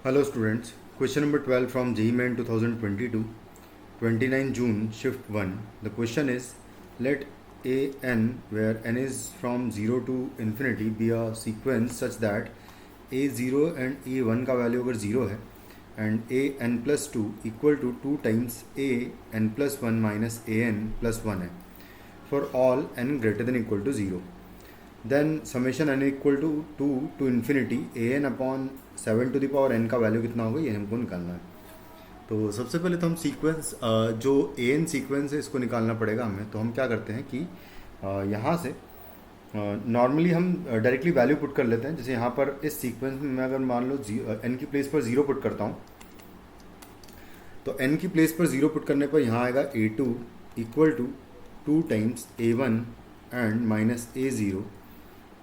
Hello students, question number 12 from JEE Main 2022, 29 June, shift 1. The question is, let an where n is from 0 to infinity be a sequence such that a0 and a1 का value अगर 0 है and a n plus 2 equal to 2 times a n plus 1 minus a n plus 1 है for all n greater than equal to 0. Then summation n equal to 2 to infinity a n upon 7 to the power n का value कितना होगा ये हमको निकालना है. तो सबसे पहले तो हम सीक्वेंस जो ए एन सीक्वेंस है इसको निकालना पड़ेगा हमें. तो हम क्या करते हैं कि यहाँ से नॉर्मली हम डायरेक्टली वैल्यू पुट कर लेते हैं. जैसे यहाँ पर इस सीक्वेंस में मैं अगर मान लो एन की प्लेस पर 0 पुट करता हूँ तो एन की प्लेस पर 0 पुट करने पर यहाँ आएगा a2 equal to 2 times a1 and minus a0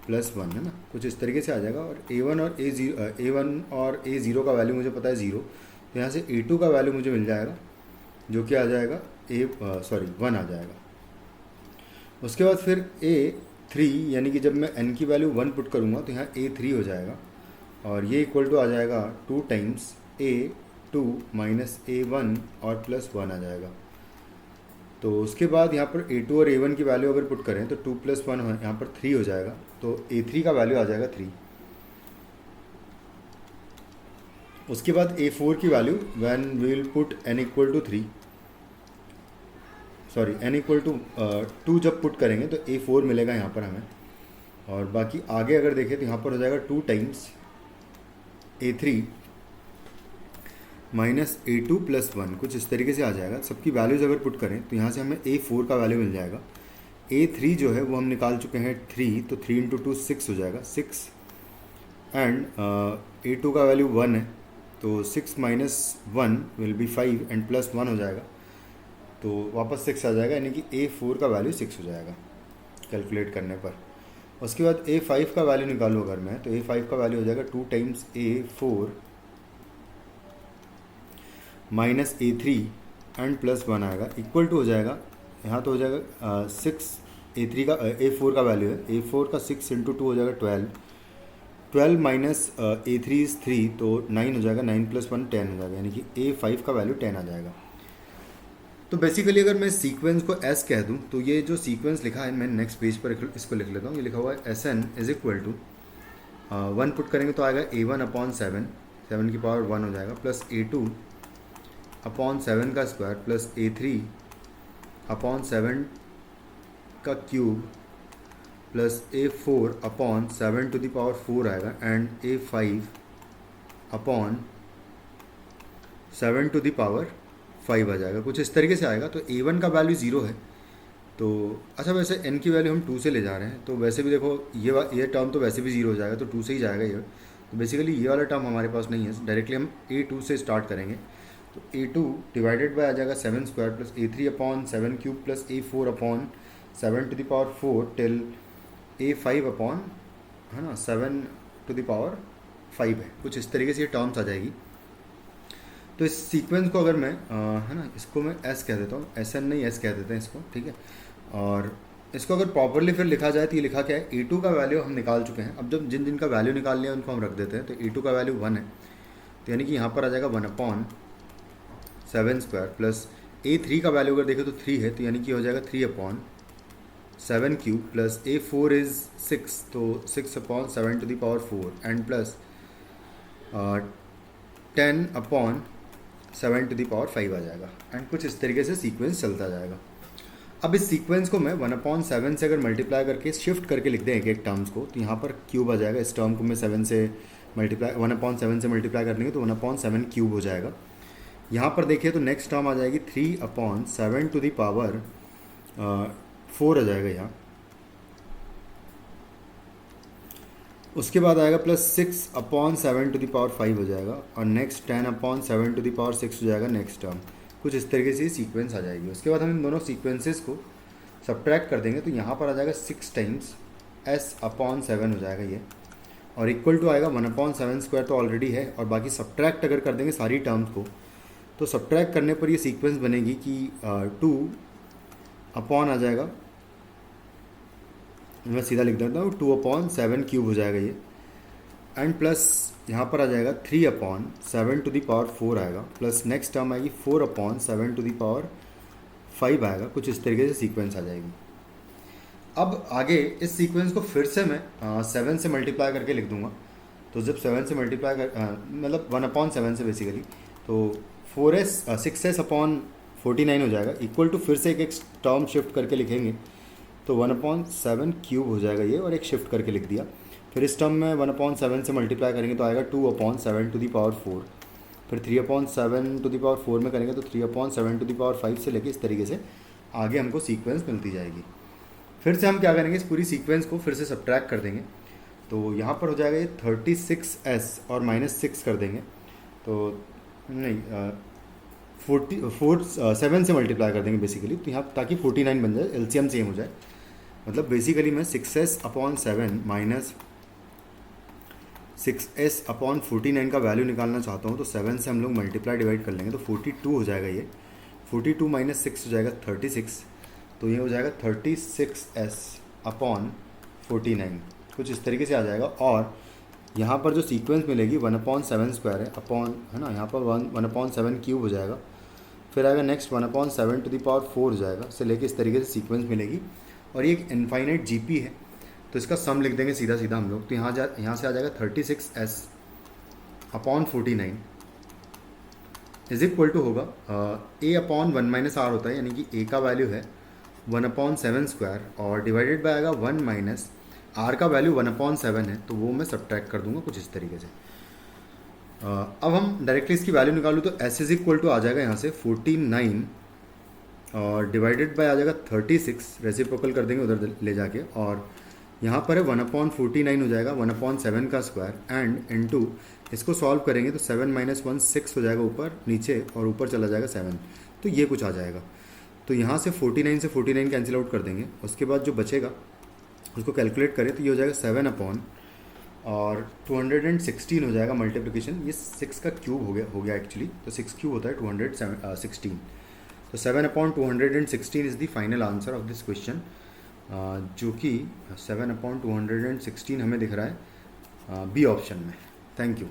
plus 1 है ना, कुछ इस तरीके से आ जाएगा. और a1 और a0 का वैल्यू मुझे पता है 0, तो यहाँ से a2 का वैल्यू मुझे मिल जाएगा जो कि आ जाएगा 1 आ जाएगा. उसके बाद फिर a3 यानी कि जब मैं n की वैल्यू 1 पुट करूँगा तो यहाँ a3 हो जाएगा और ये इक्वल टू आ जाएगा 2 टाइम्स a2 माइनस a1 और प्लस 1 आ जाएगा. तो उसके बाद यहाँ पर a2 और a1 की वैल्यू अगर पुट करें तो 2 प्लस 1 यहाँ पर 3 हो जाएगा. तो a3 का वैल्यू आ जाएगा 3. उसके बाद a4 की value when we will put n equal to 3 n equal to 2 जब पुट करेंगे तो a4 मिलेगा यहाँ पर हमें. और बाकी आगे अगर देखें तो यहाँ पर हो जाएगा 2 times a3 minus a2 plus 1, कुछ इस तरीके से आ जाएगा. सबकी वैल्यूज़ अगर पुट करें तो यहाँ से हमें a4 का वैल्यू मिल जाएगा. a3 जो है वो हम निकाल चुके हैं 3, तो 3 इंटू 2 6 हो जाएगा 6. एंड a2 का वैल्यू 1 है तो 6 minus 1 will be 5 and plus 1 हो जाएगा तो वापस 6 आ जाएगा, यानी कि a4 का वैल्यू 6 हो जाएगा कैलकुलेट करने पर. उसके बाद a5 का वैल्यू निकालूँ अगर मैं तो a5 का वैल्यू हो जाएगा 2 times a4 minus a3 and plus 1 आएगा इक्वल टू हो जाएगा. यहाँ तो हो जाएगा 6 a3 का a4 का वैल्यू है, a4 का 6 इंटू 2 हो जाएगा 12 माइनस a3 इज़ 3 तो 9 हो जाएगा. 9 प्लस 1 10 हो जाएगा, यानी कि a5 का वैल्यू 10 आ जाएगा. तो बेसिकली अगर मैं सीक्वेंस को s कह दूँ तो ये जो सीक्वेंस लिखा है मैं नेक्स्ट पेज पर इसको लिख लेता हूँ. ये लिखा हुआ है Sn is equal to 1 put करेंगे तो आएगा a1 अपॉन 7 की पावर 1 हो जाएगा प्लस a2 अपॉन 7 का स्क्वायर प्लस a3 अपॉन 7 का cube plus a4 upon 7 to the power 4 आएगा and a5 upon 7 to the power 5 आ जाएगा. कुछ इस तरीके से आएगा. तो a1 का वैल्यू 0 है. तो अच्छा, वैसे n की वैल्यू हम 2 से ले जा रहे हैं तो वैसे भी देखो ये टर्म तो वैसे भी 0 हो जाएगा तो 2 से ही जाएगा ये. तो बेसिकली ये वाला टर्म हमारे पास नहीं है, डायरेक्टली हम a2 से स्टार्ट करेंगे. तो a2 डिवाइडेड बाय आ जाएगा 7 square plus a3 upon 7 cube plus a4 upon 7 to the power 4 till a5 upon है ना 7 टू द पावर 5 है. कुछ इस तरीके से ये टर्म्स आ जाएगी. तो इस सीक्वेंस को अगर मैं है ना इसको मैं s कह देता हूँ, Sn नहीं s कह देते हैं इसको, ठीक है. और इसको अगर प्रॉपरली फिर लिखा जाए तो ये लिखा क्या है, a2 का वैल्यू हम निकाल चुके हैं. अब जब जिन का वैल्यू निकाल लिया उनको हम रख देते हैं. तो a2 का वैल्यू 1 है तो यानी कि यहाँ पर आ जाएगा 1 अपॉन 7 स्क्वायर प्लस a3 का वैल्यू अगर देखें तो 3 है तो यानी कि हो जाएगा 3 upon 7 cube plus a4 is 6 तो 6 upon 7 to the power 4 and plus 10 upon 7 to the power 5 आ जाएगा. एंड कुछ इस तरीके से सीक्वेंस चलता जाएगा. अब इस सीक्वेंस को मैं 1 अपॉन 7 से अगर मल्टीप्लाई करके शिफ्ट करके लिख दें एक एक टर्म्स को तो यहाँ पर क्यूब आ जाएगा. इस टर्म को मैं 7 से मल्टीप्लाई 1 अपॉन 7 से मल्टीप्लाई कर लेंगे तो 1 अपॉन 7 क्यूब हो जाएगा. यहाँ पर देखिए तो नेक्स्ट टर्म आ जाएगी 3 अपॉन 7 टू द पावर 4 आ जाएगा यहाँ. उसके बाद आएगा plus 6 upon 7 to the power 5 हो जाएगा और next 10 upon 7 to the power 6 हो जाएगा नेक्स्ट टर्म. कुछ इस तरीके से सीक्वेंस आ जाएगी. उसके बाद हम इन दोनों सीक्वेंसेस को सब्ट्रैक्ट कर देंगे तो यहाँ पर आ जाएगा 6 टाइम्स s अपॉन 7 हो जाएगा ये और इक्वल टू आएगा 1 अपॉन 7 स्क्वायर तो ऑलरेडी है. और बाकी सब्ट्रैक्ट अगर कर देंगे सारी टर्म्स को तो सब्ट्रैक्ट करने पर ये सीक्वेंस बनेगी कि 2 अपॉन आ जाएगा, मैं सीधा लिख देता हूँ 2 अपॉन 7 क्यूब हो जाएगा ये एंड प्लस यहाँ पर आ जाएगा 3/7 आएगा, प्लस नेक्स्ट टर्म आएगी 4/7 आएगा। कुछ इस तरीके से सीक्वेंस आ जाएगी। अब आगे इस सीक्वेंस को फिर से मैं 7 से मल्टीप्लाई करके लिख दूंगा। तो जब 7 से मल्टीप्लाई कर मतलब 1/7 से बेसिकली, तो 6s/49 हो जाएगा, इक्वल टू फिर से एक टर्म शिफ्ट करके लिखेंगे तो 1/7 क्यूब हो जाएगा ये, और एक शिफ्ट करके लिख दिया। फिर इस टर्म में 1/7 से मल्टीप्लाई करेंगे तो आएगा 2/7 फिर 3/7 में करेंगे तो 3/7 से लेके इस तरीके से आगे हमको सीक्वेंस मिलती जाएगी। फिर से हम क्या करेंगे, इस पूरी सीक्वेंस को फिर से सब्ट्रैक्ट कर देंगे। तो यहाँ पर हो जाएगा ये 36s और -6 कर देंगे, तो नहीं 7 से मल्टीप्लाई कर देंगे बेसिकली, तो यहाँ ताकि 49 बन जाए, एलसीएम सेम हो जाए। मतलब बेसिकली मैं 6s/7 माइनस 6s/49 का वैल्यू निकालना चाहता हूँ। तो 7 से हम लोग मल्टीप्लाई डिवाइड कर लेंगे तो 42 हो जाएगा ये, 42 - 6 हो जाएगा 36, तो ये हो जाएगा 36s/49, कुछ इस तरीके से आ जाएगा। और यहाँ पर जो सीक्वेंस मिलेगी 1/7 है अपॉन, है ना, यहाँ पर 1/7 क्यूब हो जाएगा, फिर आएगा नेक्स्ट 1/7 हो जाएगा, से लेके इस तरीके से सीक्वेंस मिलेगी। और ये एक इनफाइनाइट जीपी है, तो इसका सम लिख देंगे सीधा सीधा हम लोग। तो यहाँ से आ जाएगा 36s/49 इज इक्वल टू होगा a/1 - r होता है, यानी कि a का वैल्यू है 1/7 और डिवाइडेड बाय आएगा 1 - r का वैल्यू 1/7 है, तो वो मैं सब्ट्रैक्ट कर दूंगा कुछ इस तरीके से। अब हम डायरेक्टली इसकी वैल्यू निकालूँ तो s इज इक्वल टू आ जाएगा यहाँ से 49 और डिवाइडेड बाय आ जाएगा 36, रेसिप्रोकल कर देंगे उधर ले जाके, और यहाँ पर है 1/49 हो जाएगा 1/7 का स्क्वायर, एंड इनटू इसको सॉल्व करेंगे तो 7 - 1 6 हो जाएगा ऊपर नीचे, और ऊपर चला जाएगा 7, तो ये कुछ आ जाएगा। तो यहाँ से 49 से 49 कैंसिल आउट कर देंगे, उसके बाद जो बचेगा उसको कैलकुलेट करें तो ये हो जाएगा 7 और 216 हो जाएगा मल्टीप्लिकेशन, ये 6 का क्यूब हो गया एक्चुअली, तो 6 क्यूब होता है 216। तो 7/216 is the final answer of this question, जो कि 7/216 हमें दिख रहा है बी ऑप्शन में। Thank you.